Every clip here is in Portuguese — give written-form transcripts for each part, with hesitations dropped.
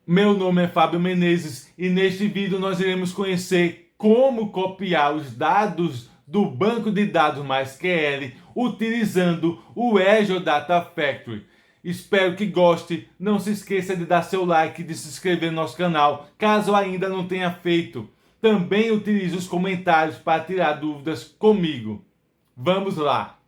Meu nome é Fábio Menezes e neste vídeo nós iremos conhecer como copiar os dados do banco de dados MySQL utilizando o Azure Data Factory. Espero que goste, não se esqueça de dar seu like e de se inscrever no nosso canal, caso ainda não tenha feito. Também utilize os comentários para tirar dúvidas comigo. Vamos lá!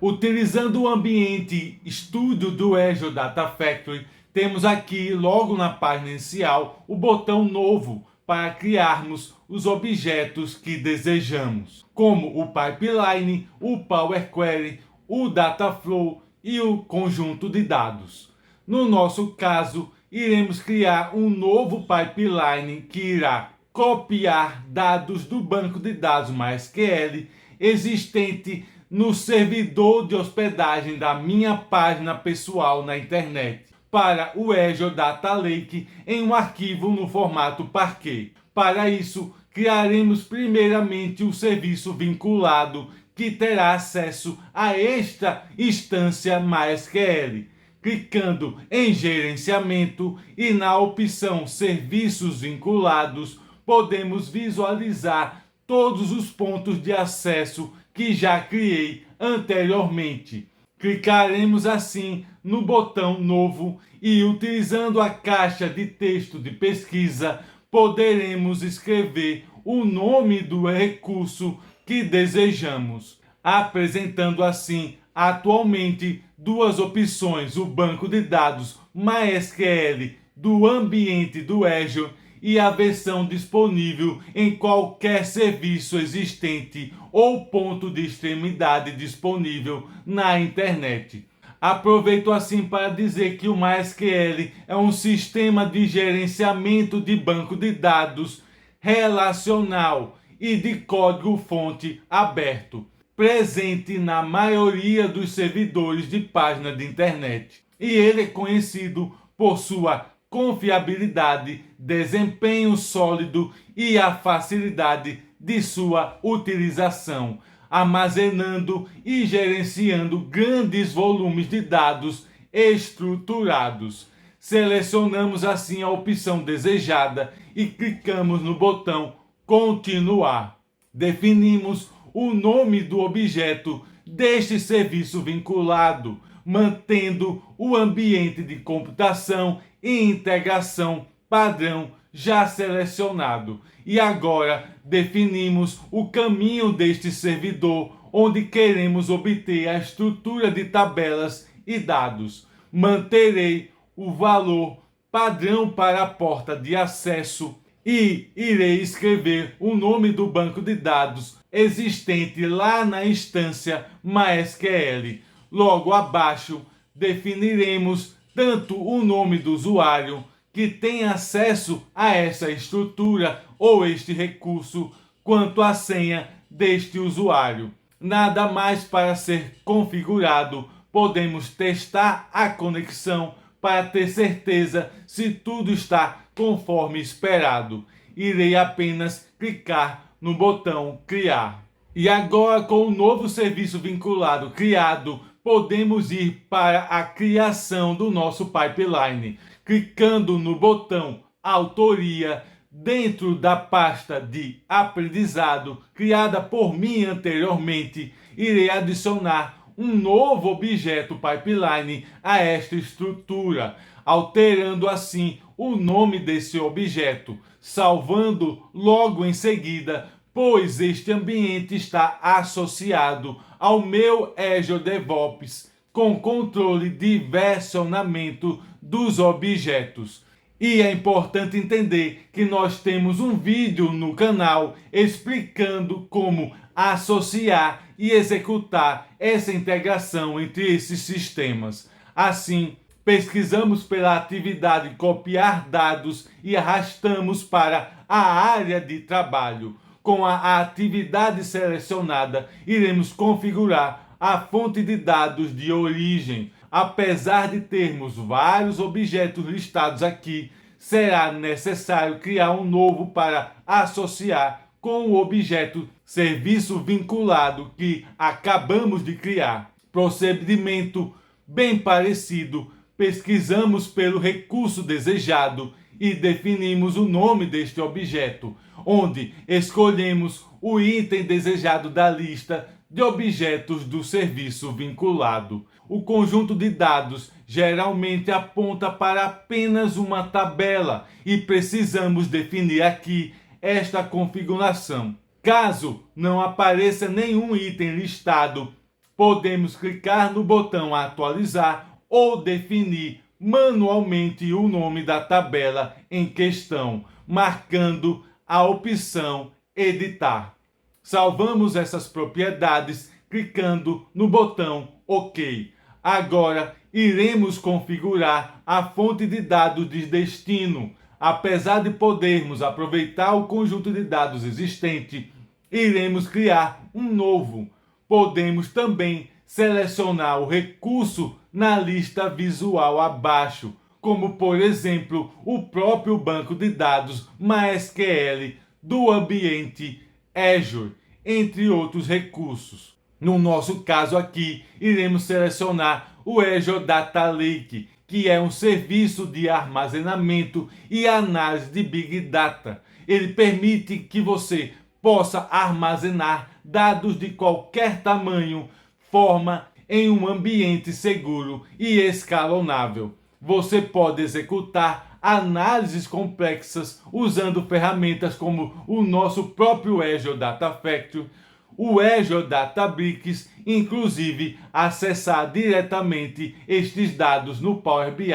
Utilizando o ambiente Studio do Azure Data Factory, temos aqui, logo na página inicial, o botão Novo para criarmos os objetos que desejamos, como o Pipeline, o Power Query, o Dataflow e o conjunto de dados. No nosso caso, iremos criar um novo pipeline que irá copiar dados do banco de dados MySQL existente no servidor de hospedagem da minha página pessoal na internet para o Azure Data Lake em um arquivo no formato Parquet. Para isso, criaremos primeiramente o serviço vinculado que terá acesso a esta instância MySQL. Clicando em Gerenciamento e na opção Serviços Vinculados, podemos visualizar todos os pontos de acesso que já criei anteriormente. Clicaremos assim no botão Novo e, utilizando a caixa de texto de pesquisa, poderemos escrever o nome do recurso que desejamos, apresentando assim atualmente duas opções: o banco de dados MySQL do ambiente do Azure e a versão disponível em qualquer serviço existente ou ponto de extremidade disponível na internet. Aproveito assim para dizer que o MySQL é um sistema de gerenciamento de banco de dados relacional e de código-fonte aberto, presente na maioria dos servidores de página de internet. E ele é conhecido por sua confiabilidade, desempenho sólido e a facilidade de sua utilização, armazenando e gerenciando grandes volumes de dados estruturados. Selecionamos assim a opção desejada e clicamos no botão Continuar. Definimos o nome do objeto deste serviço vinculado, mantendo o ambiente de computação e integração padrão já selecionado. E agora definimos o caminho deste servidor onde queremos obter a estrutura de tabelas e dados. Manterei o valor padrão para a porta de acesso e irei escrever o nome do banco de dados existente lá na instância MySQL. Logo abaixo, definiremos tanto o nome do usuário que tem acesso a essa estrutura ou este recurso, quanto a senha deste usuário. Nada mais para ser configurado, podemos testar a conexão para ter certeza se tudo está conforme esperado. Irei apenas clicar no botão Criar. E agora, com o novo serviço vinculado criado, podemos ir para a criação do nosso pipeline. Clicando no botão Autoria, dentro da pasta de aprendizado criada por mim anteriormente, irei adicionar um novo objeto pipeline a esta estrutura, alterando assim o nome desse objeto, salvando logo em seguida, pois este ambiente está associado ao meu Azure DevOps com controle de versionamento dos objetos. E é importante entender que nós temos um vídeo no canal explicando como associar e executar essa integração entre esses sistemas. Assim, pesquisamos pela atividade copiar dados e arrastamos para a área de trabalho. Com a atividade selecionada, iremos configurar a fonte de dados de origem. Apesar de termos vários objetos listados aqui, será necessário criar um novo para associar com o objeto serviço vinculado que acabamos de criar. Procedimento bem parecido, pesquisamos pelo recurso desejado e definimos o nome deste objeto, onde escolhemos o item desejado da lista de objetos do serviço vinculado. O conjunto de dados geralmente aponta para apenas uma tabela e precisamos definir aqui esta configuração. Caso não apareça nenhum item listado, podemos clicar no botão atualizar ou definir manualmente o nome da tabela em questão, marcando a opção editar. Salvamos essas propriedades clicando no botão OK. Agora iremos configurar a fonte de dados de destino. Apesar de podermos aproveitar o conjunto de dados existente, iremos criar um novo. Podemos também selecionar o recurso na lista visual abaixo, como por exemplo o próprio banco de dados MySQL do ambiente Azure, entre outros recursos. No nosso caso aqui, iremos selecionar o Azure Data Lake, que é um serviço de armazenamento e análise de Big Data. Ele permite que você possa armazenar dados de qualquer tamanho, forma, em um ambiente seguro e escalonável. Você pode executar análises complexas usando ferramentas como o nosso próprio Azure Data Factory, o Azure Databricks, inclusive acessar diretamente estes dados no Power BI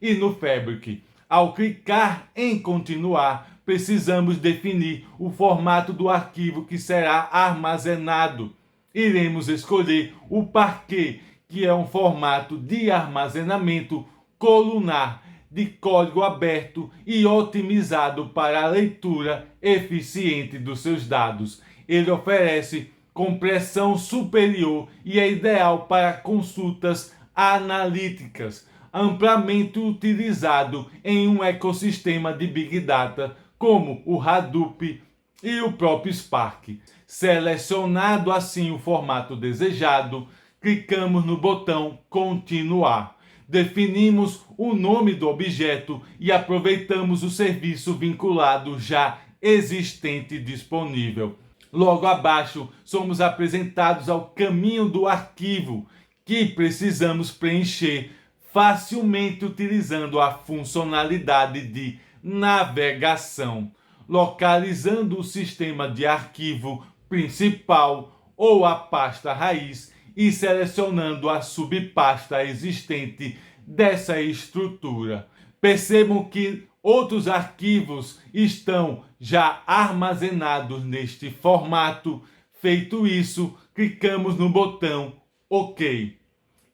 e no Fabric. Ao clicar em continuar, precisamos definir o formato do arquivo que será armazenado. Iremos escolher o Parquet, que é um formato de armazenamento colunar de código aberto e otimizado para a leitura eficiente dos seus dados. Ele oferece compressão superior e é ideal para consultas analíticas, amplamente utilizado em um ecossistema de Big Data como o Hadoop e o próprio Spark. Selecionado assim o formato desejado, clicamos no botão Continuar. Definimos o nome do objeto e aproveitamos o serviço vinculado já existente disponível. Logo abaixo, somos apresentados ao caminho do arquivo, que precisamos preencher facilmente utilizando a funcionalidade de navegação, localizando o sistema de arquivo principal ou a pasta raiz e selecionando a subpasta existente dessa estrutura. Percebam que outros arquivos estão já armazenados neste formato. Feito isso, clicamos no botão OK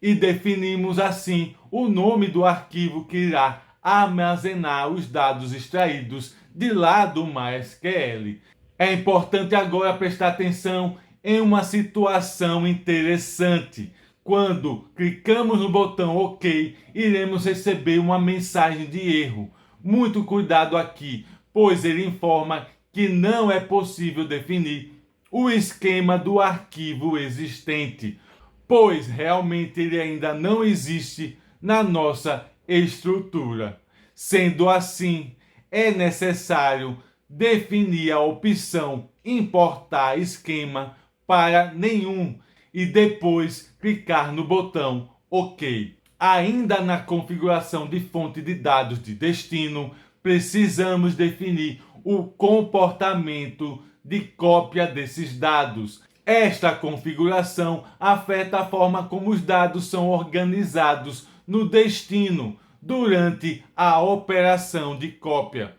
e definimos assim o nome do arquivo que irá armazenar os dados extraídos de lá do MySQL. É importante agora prestar atenção em uma situação interessante. Quando clicamos no botão OK, iremos receber uma mensagem de erro. Muito cuidado aqui, pois ele informa que não é possível definir o esquema do arquivo existente, pois realmente ele ainda não existe na nossa estrutura. Sendo assim, é necessário definir a opção Importar esquema para nenhum e depois clicar no botão OK. Ainda na configuração de fonte de dados de destino, precisamos definir o comportamento de cópia desses dados. Esta configuração afeta a forma como os dados são organizados no destino durante a operação de cópia,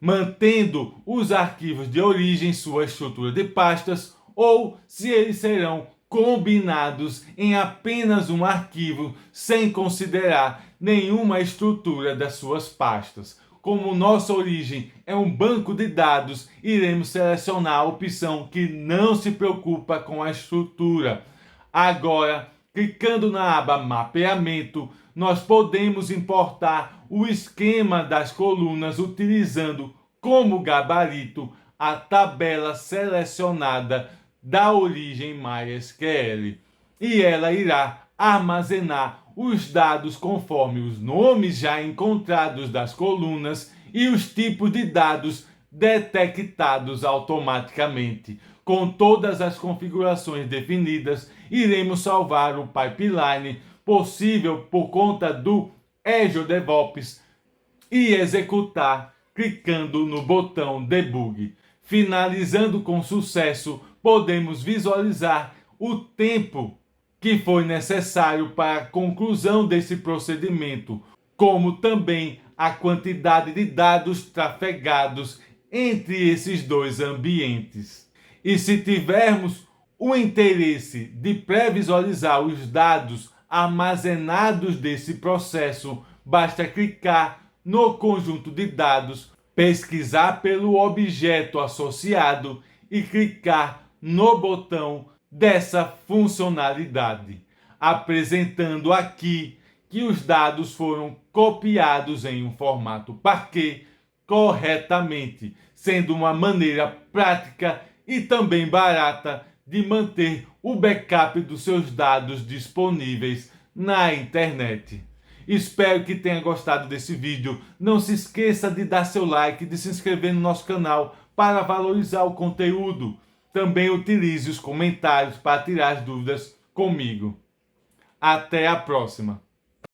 mantendo os arquivos de origem sua estrutura de pastas ou se eles serão combinados em apenas um arquivo sem considerar nenhuma estrutura das suas pastas. Como nossa origem é um banco de dados, iremos selecionar a opção que não se preocupa com a estrutura. Agora, clicando na aba Mapeamento, nós podemos importar o esquema das colunas utilizando como gabarito a tabela selecionada da origem MySQL. e ela irá armazenar os dados conforme os nomes já encontrados das colunas e os tipos de dados detectados automaticamente. Com todas as configurações definidas, iremos salvar o pipeline possível por conta do Azure DevOps e executar clicando no botão Debug. Finalizando com sucesso, podemos visualizar o tempo que foi necessário para a conclusão desse procedimento, como também a quantidade de dados trafegados entre esses dois ambientes. E se tivermos o interesse de pré-visualizar os dados armazenados desse processo, basta clicar no conjunto de dados, pesquisar pelo objeto associado e clicar no botão dessa funcionalidade, apresentando aqui que os dados foram copiados em um formato Parquet corretamente, sendo uma maneira prática e também barata de manter o backup dos seus dados disponíveis na internet. Espero que tenha gostado desse vídeo. Não se esqueça de dar seu like e de se inscrever no nosso canal para valorizar o conteúdo. Também utilize os comentários para tirar as dúvidas comigo. Até a próxima!